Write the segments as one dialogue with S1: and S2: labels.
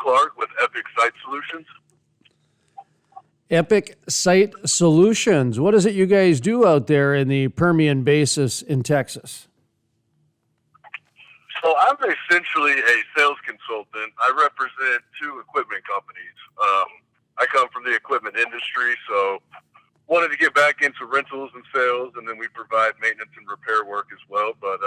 S1: Clark with Epic Site Solutions.
S2: Epic Site Solutions. What is it you guys do out there in the Permian Basin in Texas?
S1: So I'm essentially a sales consultant. I represent two equipment companies. I come from the equipment industry, so wanted to get back into rentals and sales, and then we provide maintenance and repair work as well. But,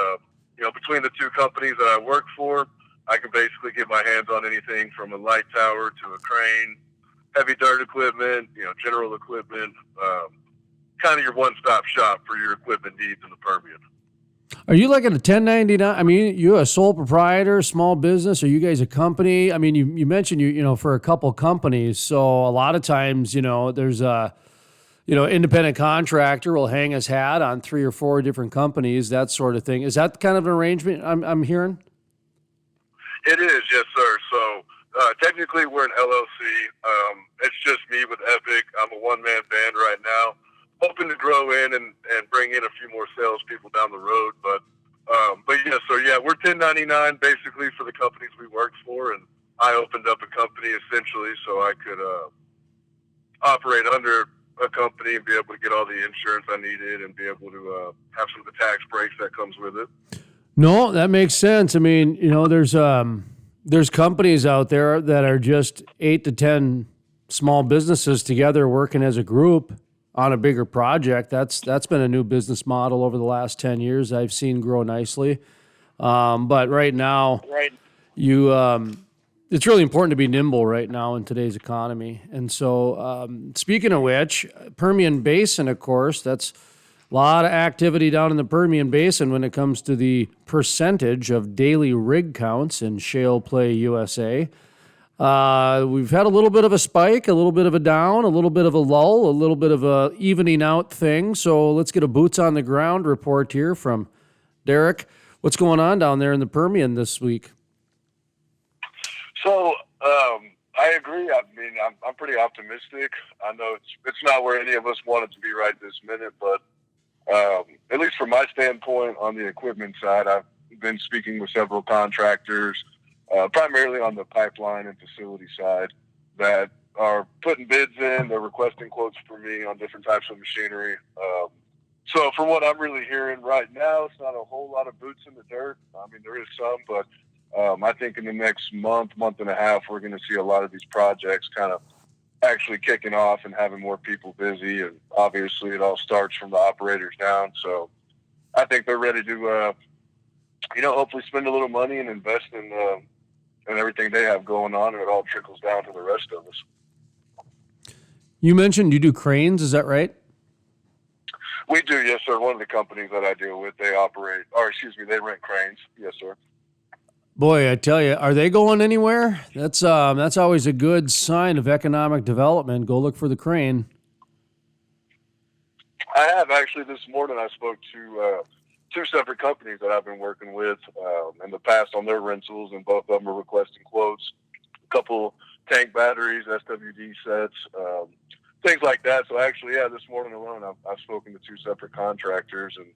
S1: between the two companies that I work for, I can basically get my hands on anything from a light tower to a crane, heavy dirt equipment, general equipment, kind of your one-stop shop for your equipment needs in the Permian.
S2: Are you like at a 1099? I mean, you a sole proprietor, small business? Are you guys a company? I mean, you mentioned for a couple companies. So a lot of times, there's a, independent contractor will hang his hat on 3 or 4 different companies, that sort of thing. Is that kind of an arrangement I'm hearing?
S1: It is, yes, sir. So technically we're an LLC. It's just me with Epic. I'm a one-man band right now. Hoping to grow in and bring in a few more salespeople down the road. But we're 1099 basically for the companies we work for. And I opened up a company essentially so I could operate under a company and be able to get all the insurance I needed and be able to have some of the tax breaks that comes with it.
S2: No, that makes sense. I mean, there's companies out there that are just 8 to 10 small businesses together working as a group on a bigger project. That's been a new business model over the last 10 years I've seen grow nicely. But right now, it's really important to be nimble right now in today's economy. And so speaking of which, Permian Basin, of course, that's a lot of activity down in the Permian Basin when it comes to the percentage of daily rig counts in shale play USA. We've had a little bit of a spike, a little bit of a down, a little bit of a lull, a little bit of a evening out thing. So let's get a boots on the ground report here from Derrick. What's going on down there in the Permian this week?
S1: So I agree. I mean, I'm pretty optimistic. I know it's not where any of us want it to be right this minute, but at least from my standpoint on the equipment side, I've been speaking with several contractors, primarily on the pipeline and facility side, that are putting bids in. They're requesting quotes for me on different types of machinery. So from what I'm really hearing right now, it's not a whole lot of boots in the dirt. I mean, there is some, but I think in the next month and a half, we're going to see a lot of these projects kind of actually kicking off and having more people busy. And obviously it all starts from the operators down. So I think they're ready to, hopefully spend a little money and invest in everything they have going on, and it all trickles down to the rest of us.
S2: You mentioned you do cranes, is that right?
S1: We do, yes, sir. One of the companies that I deal with, they rent cranes. Yes, sir.
S2: Boy, I tell you, are they going anywhere? That's always a good sign of economic development. Go look for the crane.
S1: I have actually this morning. I spoke to 2 separate companies that I've been working with in the past on their rentals, and both of them are requesting quotes. A couple tank batteries, SWD sets, things like that. So actually, this morning alone, I've spoken to 2 separate contractors, and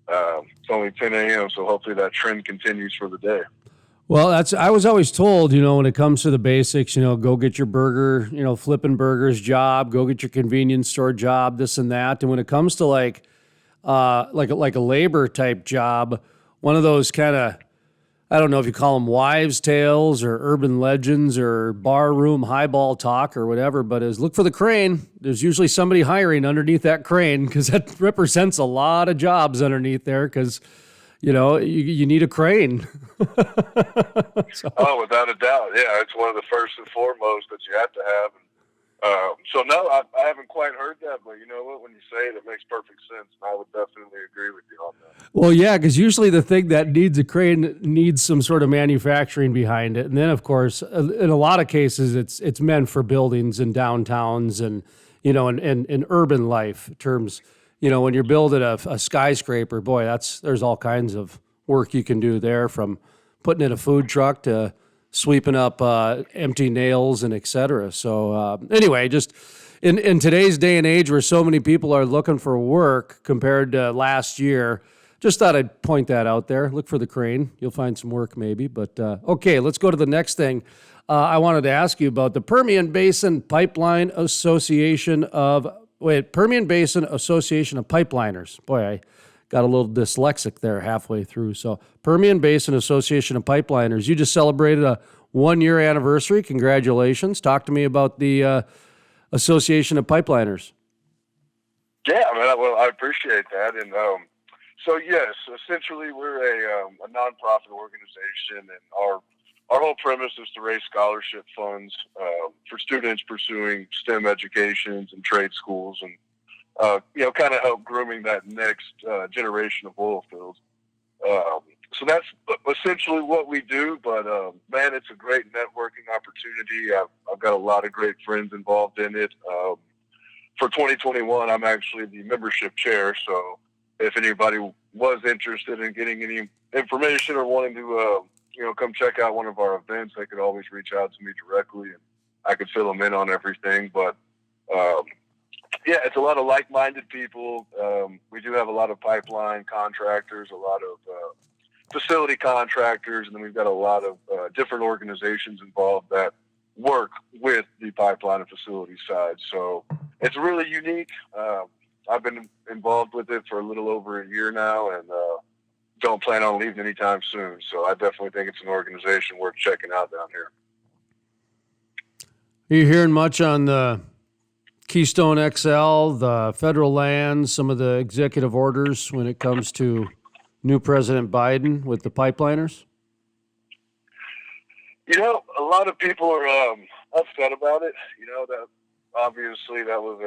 S1: it's only 10 a.m., so hopefully that trend continues for the day.
S2: Well, I was always told, when it comes to the basics, go get your burger, flipping burgers job, go get your convenience store job, this and that. And when it comes to like a labor type job, one of those kind of, I don't know if you call them wives' tales or urban legends or barroom highball talk or whatever, but is look for the crane. There's usually somebody hiring underneath that crane because that represents a lot of jobs underneath there because you need a crane.
S1: So. Oh, without a doubt. Yeah, it's one of the first and foremost that you have to have. So, no, I haven't quite heard that, but you know what? When you say it, it makes perfect sense. And I would definitely agree with you on that.
S2: Well, yeah, because usually the thing that needs a crane needs some sort of manufacturing behind it. And then, of course, in a lot of cases, it's meant for buildings and downtowns and, in urban life terms. When you're building a skyscraper, boy, there's all kinds of work you can do there, from putting in a food truck to sweeping up empty nails and et cetera. So anyway, just in today's day and age where so many people are looking for work compared to last year, Just thought I'd point that out there. Look for the crane. You'll find some work maybe. But okay, let's go to the next thing. I wanted to ask you about the Permian Basin Association of Pipeliners. Boy, I got a little dyslexic there halfway through. So Permian Basin Association of Pipeliners. You just celebrated a 1-year anniversary. Congratulations. Talk to me about the Association of Pipeliners.
S1: Yeah, I appreciate that. And so, yes, essentially we're a nonprofit organization, and our whole premise is to raise scholarship funds for students pursuing STEM educations and trade schools, and kind of help grooming that next generation of oil fields. So that's essentially what we do. But man, it's a great networking opportunity. I've got a lot of great friends involved in it. For 2021, I'm actually the membership chair. So if anybody was interested in getting any information or wanting to, come check out one of our events, they could always reach out to me directly, and I could fill them in on everything. But yeah, it's a lot of like-minded people. We do have a lot of pipeline contractors, a lot of facility contractors, and then we've got a lot of different organizations involved that work with the pipeline and facility side. So it's really unique. I've been involved with it for a little over a year now, and don't plan on leaving anytime soon. So I definitely think it's an organization worth checking out down here.
S2: Are you hearing much on the Keystone XL, the federal lands, some of the executive orders when it comes to new President Biden with the pipeliners?
S1: A lot of people are upset about it. That obviously that was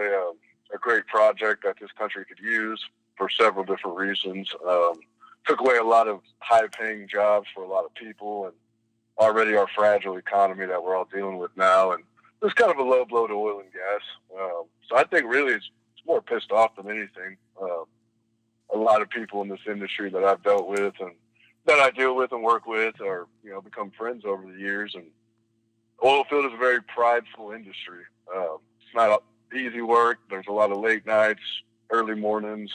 S1: a great project that this country could use for several different reasons. Took away a lot of high-paying jobs for a lot of people, and already our fragile economy that we're all dealing with now. And it's kind of a low blow to oil and gas. So I think really it's more pissed off than anything. A lot of people in this industry that I've dealt with and that I deal with and work with are, become friends over the years. And oil field is a very prideful industry. It's not easy work. There's a lot of late nights, early mornings,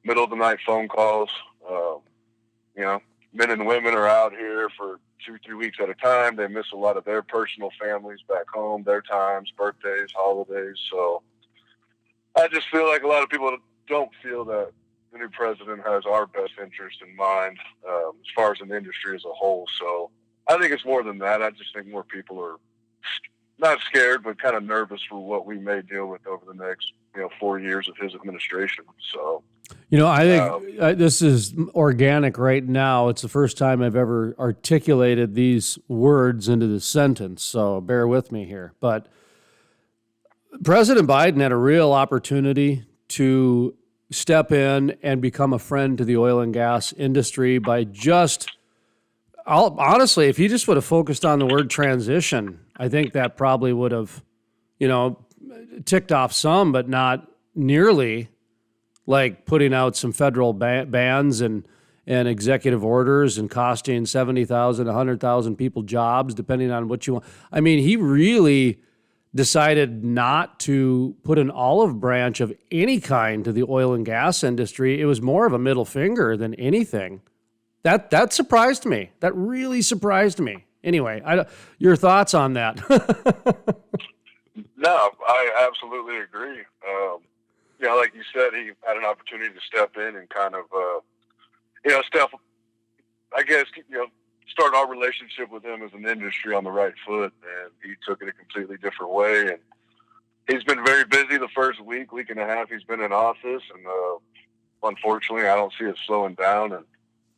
S1: middle of the night phone calls. Men and women are out here for 2-3 weeks at a time. They miss a lot of their personal families back home, their times, birthdays, holidays. So I just feel like a lot of people don't feel that the new president has our best interest in mind as far as an industry as a whole. So I think it's more than that. I just think more people are not scared, but kind of nervous for what we may deal with over the next 4 years of his administration. So
S2: I think this is organic right now. It's the first time I've ever articulated these words into the sentence, so bear with me here. But President Biden had a real opportunity to step in and become a friend to the oil and gas industry by honestly, if he just would have focused on the word transition, I think that probably would have, ticked off some, but not nearly like putting out some federal bans and executive orders and costing 70,000, 100,000 people jobs, depending on what you want. I mean, he really decided not to put an olive branch of any kind to the oil and gas industry. It was more of a middle finger than anything. That surprised me. That really surprised me. Anyway, your thoughts on that?
S1: No, I absolutely agree. Like you said, he had an opportunity to step in and kind of, start our relationship with him as an industry on the right foot, and he took it a completely different way. And he's been very busy the first week and a half he's been in office, and unfortunately, I don't see it slowing down. And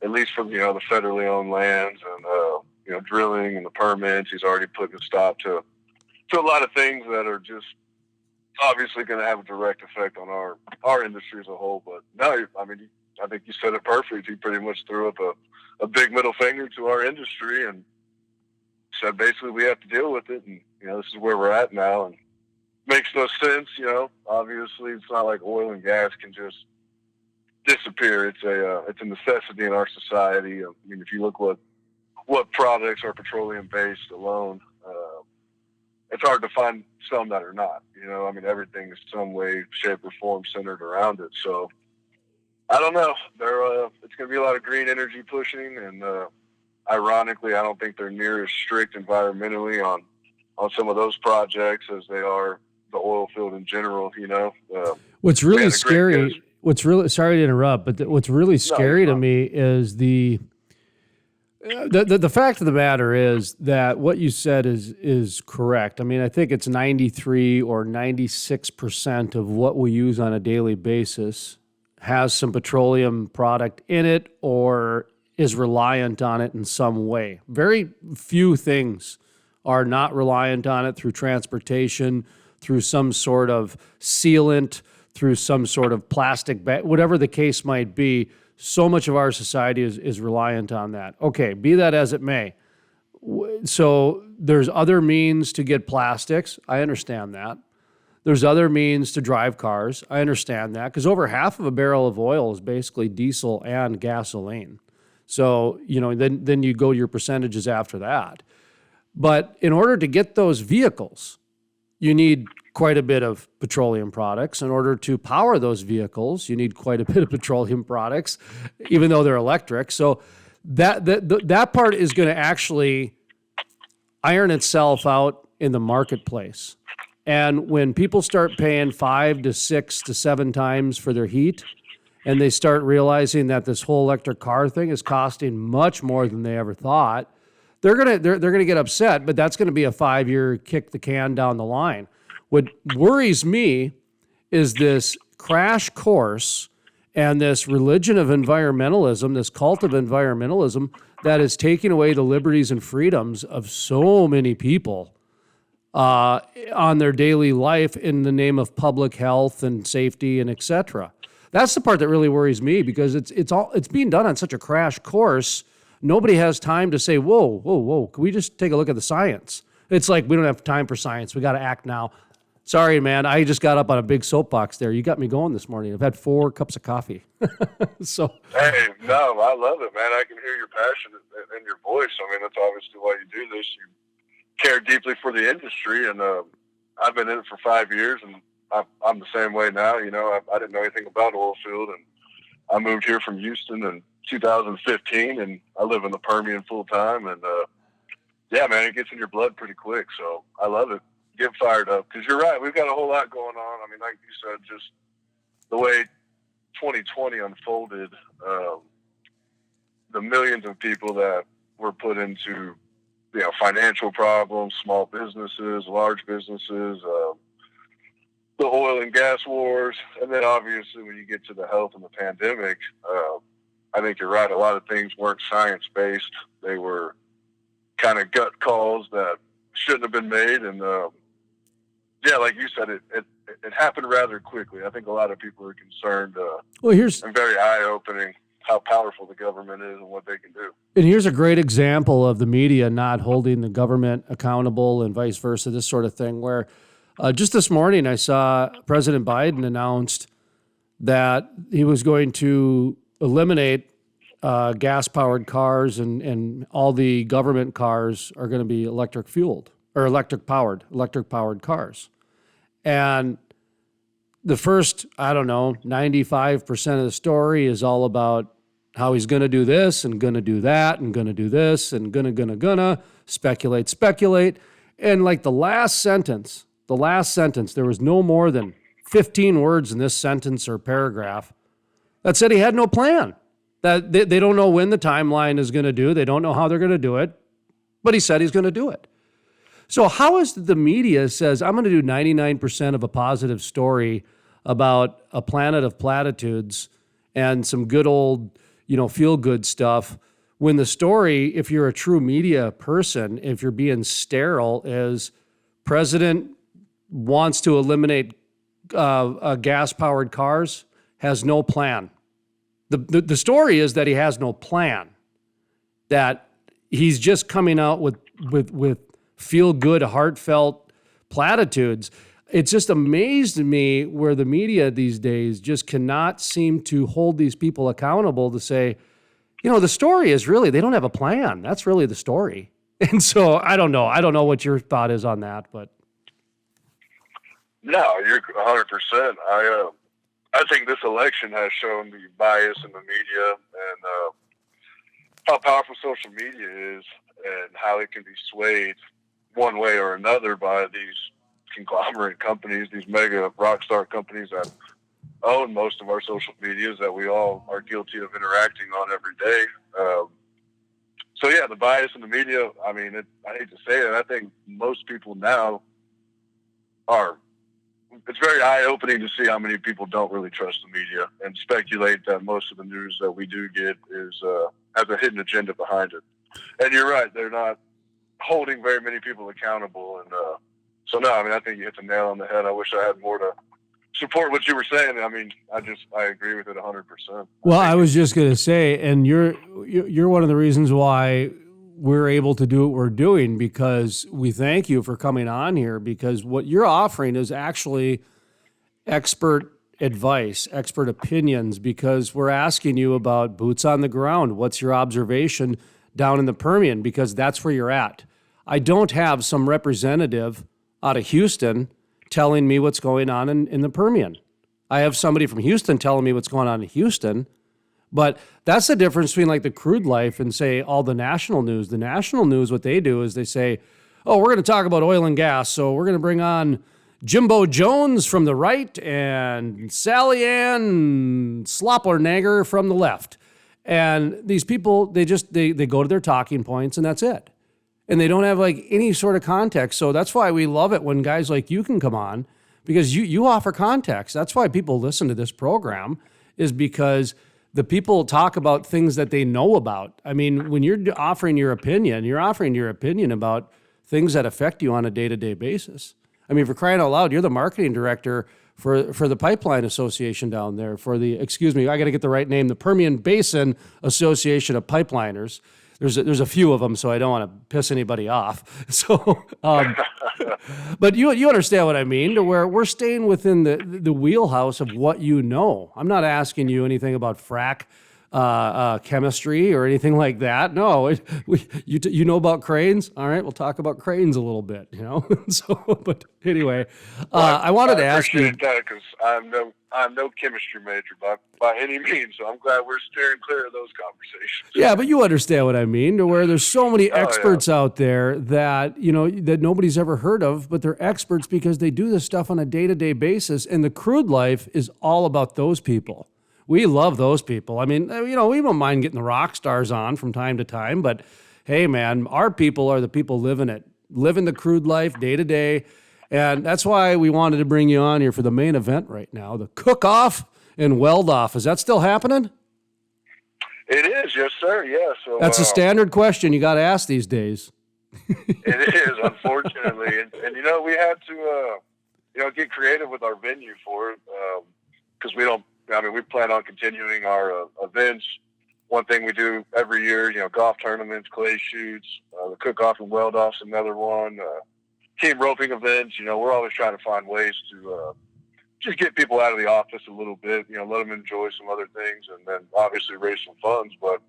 S1: at least for the federally owned lands and drilling and the permits, he's already put a stop to a lot of things that are just obviously going to have a direct effect on our industry as a whole. But no, I think you said it perfect. He pretty much threw up a big middle finger to our industry and said basically we have to deal with it. And, this is where we're at now, and makes no sense. Obviously it's not like oil and gas can just disappear. It's a necessity in our society. I mean, if you look what products are petroleum based alone, it's hard to find some that are not. Everything is some way, shape, or form centered around it. So I don't know. It's going to be a lot of green energy pushing, and ironically, I don't think they're near as strict environmentally on some of those projects as they are the oil field in general.
S2: What's really scary. Sorry to interrupt, but what's really scary to me is the fact of the matter is that what you said is correct. I mean, I think it's 93 or 96% of what we use on a daily basis has some petroleum product in it or is reliant on it in some way. Very few things are not reliant on it through transportation, through some sort of sealant, through some sort of plastic bag, whatever the case might be. So much of our society is reliant on that. Okay, be that as it may. So there's other means to get plastics. I understand that. There's other means to drive cars. I understand that because over half of a barrel of oil is basically diesel and gasoline. So, then you go to your percentages after that. But in order to get those vehicles, you need quite a bit of petroleum products. In order to power those vehicles, you need quite a bit of petroleum products, even though they're electric. So that part is going to actually iron itself out in the marketplace. And when people start paying 5 to 6 to 7 times for their heat, and they start realizing that this whole electric car thing is costing much more than they ever thought, they're gonna get upset. But that's going to be a 5-year kick the can down the line. What worries me is this crash course and this religion of environmentalism, this cult of environmentalism that is taking away the liberties and freedoms of so many people on their daily life in the name of public health and safety and et cetera. That's the part that really worries me because it's being done on such a crash course. Nobody has time to say, whoa, can we just take a look at the science? It's like we don't have time for science. We got to act now. Sorry, man. I just got up on a big soapbox there. You got me going this morning. I've had 4 cups of coffee. So.
S1: Hey, no, I love it, man. I can hear your passion in your voice. I mean, that's obviously why you do this. You care deeply for the industry, and I've been in it for 5 years, and I'm the same way now. I didn't know anything about oil field, and I moved here from Houston in 2015, and I live in the Permian full time. And yeah, man, it gets in your blood pretty quick. So I love it. Get fired up because you're right. We've got a whole lot going on. I mean, like you said, just the way 2020 unfolded, the millions of people that were put into, financial problems, small businesses, large businesses, the oil and gas wars. And then obviously when you get to the health and the pandemic, I think you're right. A lot of things weren't science-based. They were kind of gut calls that shouldn't have been made. And yeah, like you said, it happened rather quickly. I think a lot of people are concerned and very eye-opening how powerful the government is and what they can do.
S2: And here's a great example of the media not holding the government accountable and vice versa, this sort of thing, where just this morning I saw President Biden announced that he was going to eliminate gas-powered cars and all the government cars are going to be electric-fueled or electric-powered cars. And the first, 95% of the story is all about how he's going to do this and going to do that and going to do this and gonna speculate. And like the last sentence, there was no more than 15 words in this sentence or paragraph that said he had no plan. That they don't know when the timeline is going to do. They don't know how they're going to do it, but he said he's going to do it. So how is the media says, I'm going to do 99% of a positive story about a planet of platitudes and some good old, feel-good stuff, when the story, if you're a true media person, if you're being sterile, is president wants to eliminate gas-powered cars, has no plan. The story is that he has no plan, that he's just coming out with feel-good, heartfelt platitudes. It's just amazed me where the media these days just cannot seem to hold these people accountable to say, the story is really, they don't have a plan. That's really the story. And so I don't know. I don't know what your thought is on that, but.
S1: No, you're 100%. I think this election has shown the bias in the media and how powerful social media is and how it can be swayed one way or another by these conglomerate companies, these mega rock star companies that own most of our social medias that we all are guilty of interacting on every day. So yeah, the bias in the media, I mean, I hate to say it, I think most people now it's very eye-opening to see how many people don't really trust the media and speculate that most of the news that we do get has a hidden agenda behind it. And you're right, they're not holding very many people accountable. And so no, I mean, I think you hit the nail on the head. I wish I had more to support what you were saying. I mean, I agree with it 100%.
S2: Well, I was just going to say, and you're one of the reasons why we're able to do what we're doing, because we thank you for coming on here, because what you're offering is actually expert advice, expert opinions, because we're asking you about boots on the ground. What's your observation down in the Permian? Because that's where you're at. I don't have some representative out of Houston telling me what's going on in the Permian. I have somebody from Houston telling me what's going on in Houston, but that's the difference between like the Crude life and say all the national news. The national news, what they do is they say, oh, we're going to talk about oil and gas, so we're going to bring on Jimbo Jones from the right and Sally Ann Sloppernager from the left. And these people, they go to their talking points and that's it. And they don't have like any sort of context. So that's why we love it when guys like you can come on, because you offer context. That's why people listen to this program, is because the people talk about things that they know about. I mean, when you're offering your opinion about things that affect you on a day-to-day basis. I mean, for crying out loud, you're the marketing director for the Pipeline Association down there, I got to get the right name, the Permian Basin Association of Pipeliners. There's a few of them, so I don't want to piss anybody off. So, but you understand what I mean, to where we're staying within the wheelhouse of what you know. I'm not asking you anything about frack chemistry or anything like that. No, you know about cranes. All right, we'll talk about cranes a little bit. So, but anyway, I wanted to ask you
S1: that because I'm no chemistry major by any means, so I'm glad we're steering clear of those conversations.
S2: Yeah, but you understand what I mean, to where there's so many experts out there that that nobody's ever heard of, but they're experts because they do this stuff on a day-to-day basis, and the Crude life is all about those people. We love those people. I mean, we don't mind getting the rock stars on from time to time, but hey, man, our people are the people living the Crude life day to day. And that's why we wanted to bring you on here for the main event right now, the cook-off and Weld-Off. Is that still happening?
S1: It is, yes, sir. Yeah. So
S2: that's a standard question you got to ask these days.
S1: It is, unfortunately. And we had to, get creative with our venue for it because we plan on continuing our events. One thing we do every year, golf tournaments, clay shoots, the cook-off and Weld-Off's another one, team roping events. We're always trying to find ways to just get people out of the office a little bit, let them enjoy some other things, and then obviously raise some funds. But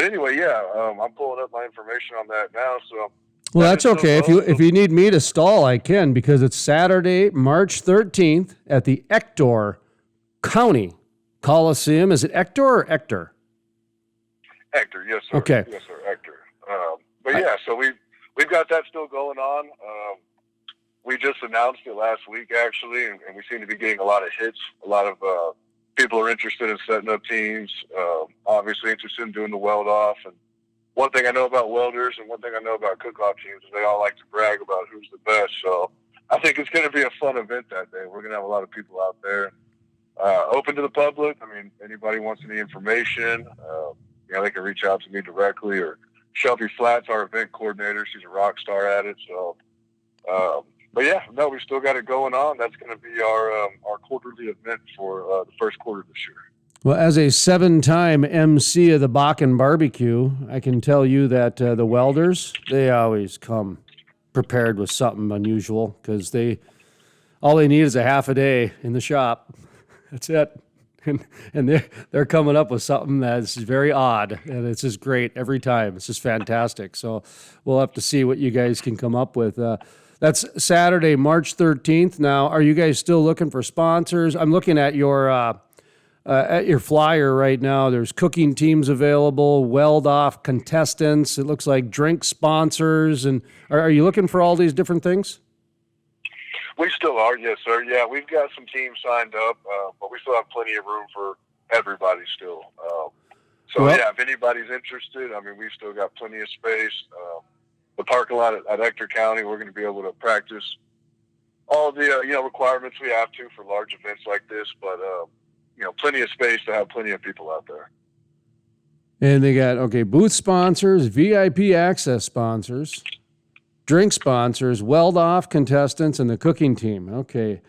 S1: anyway, I'm pulling up my information on that now. So
S2: well, that's okay. If you need me to stall, I can, because it's Saturday, March 13th at the Ector County Coliseum. Is it Ector or Ector?
S1: Ector, yes, sir.
S2: Okay.
S1: Yes, sir, Ector. So we've got that still going on. We just announced it last week, actually, and we seem to be getting a lot of hits. A lot of people are interested in setting up teams, obviously interested in doing the Weld-Off. And one thing I know about welders and one thing I know about cook-off teams is they all like to brag about who's the best. So I think it's going to be a fun event that day. We're going to have a lot of people out there. Open to the public. I mean, anybody wants any information, they can reach out to me directly, or Shelby Flats, our event coordinator. She's a rock star at it. So, we still got it going on. That's going to be our quarterly event for the first quarter this year.
S2: Well, as a 7-time MC of the Bakken Barbecue, I can tell you that the welders, they always come prepared with something unusual, because all they need is a half a day in the shop. That's it. And they're coming up with something that's very odd, and it's just great every time. It's just fantastic. So we'll have to see what you guys can come up with. That's Saturday, March 13th. Now, are you guys still looking for sponsors? I'm looking at your flyer right now. There's cooking teams available, Weld-Off contestants. It looks like drink sponsors. And are you looking for all these different things?
S1: We still are, yes, sir. Yeah, we've got some teams signed up, but we still have plenty of room for everybody still. Yeah, if anybody's interested, I mean, we've still got plenty of space. The parking lot at Ector County, we're going to be able to practice all the requirements we have to for large events like this, but plenty of space to have plenty of people out there.
S2: And they got booth sponsors, VIP access sponsors, drink sponsors, Weld-Off contestants, and the cooking team. Okay,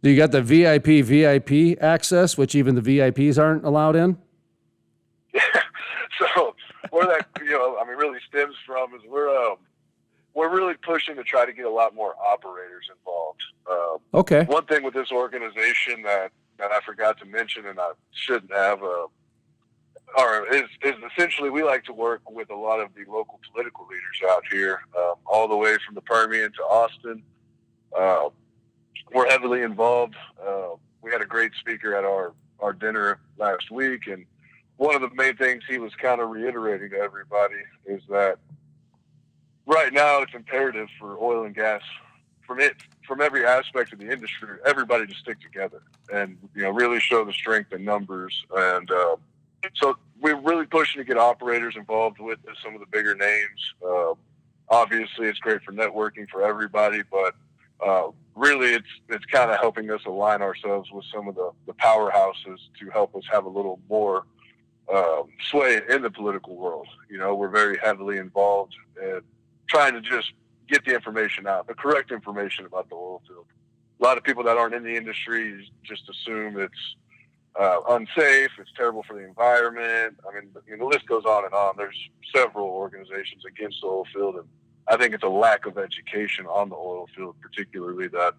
S2: do you got the VIP access, which even the VIPs aren't allowed in?
S1: So where that really stems from is we're really pushing to try to get a lot more operators involved.
S2: Okay.
S1: One thing with this organization that I forgot to mention, and I shouldn't have, is essentially we like to work with a lot of the local political leaders out here, all the way from the Permian to Austin. We're heavily involved. We had a great speaker at our dinner last week, and one of the main things he was kind of reiterating to everybody is that right now it's imperative for oil and gas, from every aspect of the industry, everybody to stick together and really show the strength in numbers. And so we're really pushing to get operators involved with some of the bigger names. Obviously, it's great for networking for everybody, but really it's kind of helping us align ourselves with some of the powerhouses to help us have a little more sway in the political world. We're very heavily involved in trying to just get the information out, the correct information about the oil field. A lot of people that aren't in the industry just assume it's unsafe, it's terrible for the environment. I mean, the list goes on and on. There's several organizations against the oil field, and I think it's a lack of education on the oil field, particularly that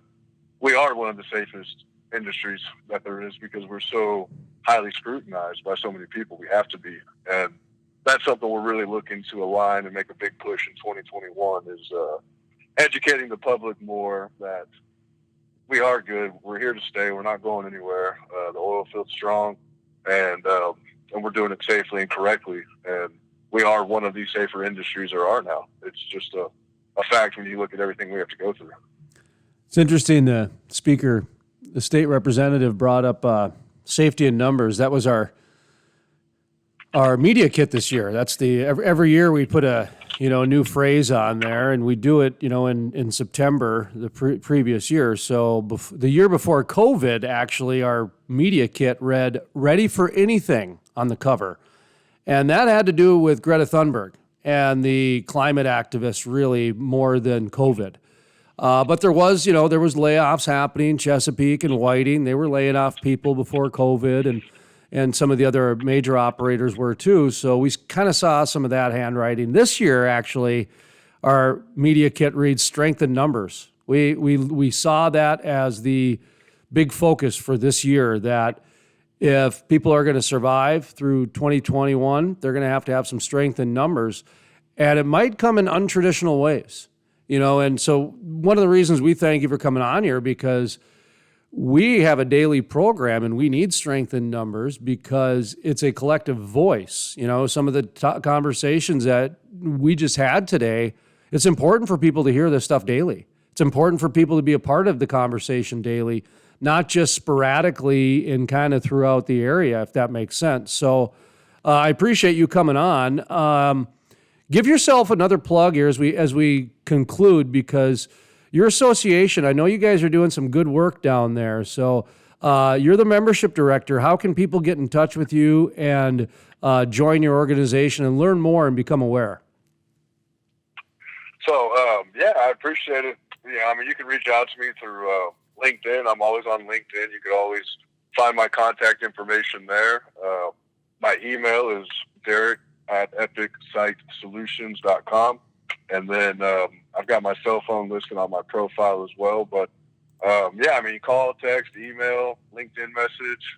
S1: we are one of the safest industries that there is because we're so highly scrutinized by so many people. We have to be. And that's something we're really looking to align and make a big push in 2021 is educating the public more that we are good. We're here to stay. We're not going anywhere. The oil field's strong, and we're doing it safely and correctly. And we are one of the safer industries there are now. It's just a fact when you look at everything we have to go through.
S2: It's interesting. The state representative brought up safety in numbers. That was our media kit this year. That's every year we put a new phrase on there, and we do it in September the previous year. So the year before COVID, actually, our media kit read "Ready for Anything" on the cover, and that had to do with Greta Thunberg and the climate activists really more than COVID. But there was layoffs happening, Chesapeake and Whiting. They were laying off people before COVID, and some of the other major operators were too. So we kind of saw some of that handwriting. This year, actually, our media kit reads strength in numbers. We saw that as the big focus for this year, that if people are going to survive through 2021, they're going to have some strength in numbers. And it might come in untraditional ways. And so one of the reasons we thank you for coming on here, because we have a daily program and we need strength in numbers because it's a collective voice. Some of the conversations that we just had today, it's important for people to hear this stuff daily. It's important for people to be a part of the conversation daily, not just sporadically and kind of throughout the area, if that makes sense. So I appreciate you coming on. Give yourself another plug here as we conclude, because your association, I know you guys are doing some good work down there. So you're the membership director. How can people get in touch with you and join your organization and learn more and become aware?
S1: So, I appreciate it. You can reach out to me through LinkedIn. I'm always on LinkedIn. You can always find my contact information there. My email is derrick@epicsitesolutions.com. And then I've got my cell phone listed on my profile as well. But, you call, text, email, LinkedIn message.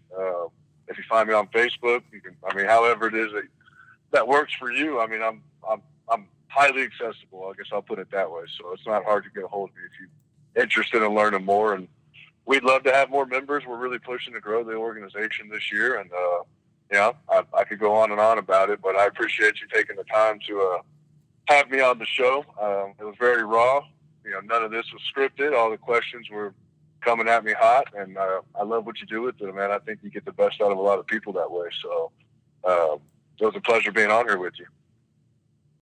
S1: If you find me on Facebook, you can, however it is that works for you. I'm highly accessible. I guess I'll put it that way. So it's not hard to get a hold of me if you're interested in learning more. And we'd love to have more members. We're really pushing to grow the organization this year. And, I could go on and on about it, but I appreciate you taking the time to have me on the show. It was very raw. None of this was scripted. All the questions were coming at me hot, and I love what you do with it, man. I think you get the best out of a lot of people that way. So it was a pleasure being on here with you.